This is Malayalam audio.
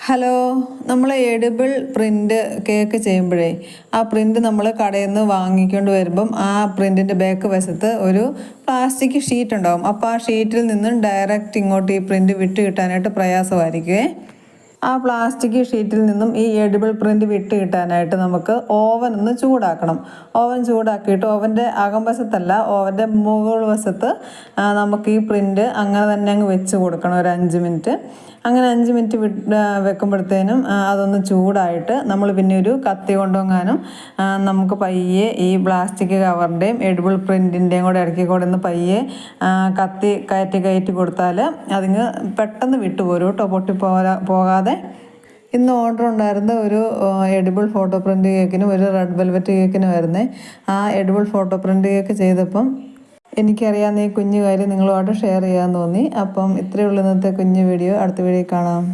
ഹലോ, നമ്മൾ എഡിബിൾ പ്രിൻ്റ് കേക്ക് ചെയ്യുമ്പോഴേ ആ പ്രിൻ്റ് നമ്മൾ കടയിൽ നിന്ന് വാങ്ങിക്കൊണ്ട് വരുമ്പം ആ പ്രിൻറ്റിൻ്റെ ബാക്ക് വശത്ത് ഒരു പ്ലാസ്റ്റിക് ഷീറ്റ് ഉണ്ടാകും. അപ്പോൾ ആ ഷീറ്റിൽ നിന്നും ഡയറക്റ്റ് ഇങ്ങോട്ട് ഈ പ്രിൻ്റ് വിട്ട് കിട്ടാനായിട്ട് പ്രയാസമായിരിക്കുമേ. ആ പ്ലാസ്റ്റിക് ഷീറ്റിൽ നിന്നും ഈ എഡിബിൾ പ്രിൻ്റ് വിട്ട് കിട്ടാനായിട്ട് നമുക്ക് ഓവൻ ഒന്ന് ചൂടാക്കണം. ഓവൻ ചൂടാക്കിയിട്ട് ഓവൻ്റെ അകംവശത്തല്ല, ഓവൻ്റെ മുകൾ വശത്ത് നമുക്ക് ഈ പ്രിൻ്റ് അങ്ങനെ തന്നെ അങ്ങ് വെച്ച് കൊടുക്കണം ഒരു 5 മിനിറ്റ്. അങ്ങനെ 5 മിനിറ്റ് വെക്കുമ്പോഴത്തേനും അതൊന്ന് ചൂടായിട്ട് നമ്മൾ പിന്നെ ഒരു കത്തി കൊണ്ടുവങ്ങാനും നമുക്ക് പയ്യെ ഈ പ്ലാസ്റ്റിക് കവറിൻ്റെയും എഡിബിൾ പ്രിൻറ്റിൻ്റെയും കൂടെ ഇടയ്ക്ക് കൂടെ ഒന്ന് പയ്യെ കത്തി കയറ്റി കൊടുത്താൽ അതിങ്ങ് പെട്ടെന്ന് വിട്ടുപോരും കേട്ടോ, പോകാതെ. ഇന്ന് ഓർഡർ ഉണ്ടായിരുന്ന ഒരു എഡിബിൾ ഫോട്ടോ പ്രിൻ്റ് കേക്കിനും ഒരു റെഡ് വെൽവെറ്റ് കേക്കിനും വരുന്നേ. ആ എഡിബിൾ ഫോട്ടോ പ്രിൻ്റ് കേക്ക് ചെയ്തപ്പം എനിക്കറിയാവുന്ന ഈ കുഞ്ഞു കാര്യം നിങ്ങളുമായിട്ട് ഷെയർ ചെയ്യാൻ തോന്നി. അപ്പം ഇത്രയേ ഉള്ളൂ ഇന്നത്തെ കുഞ്ഞു വീഡിയോ. അടുത്ത വീഡിയോ കാണാം.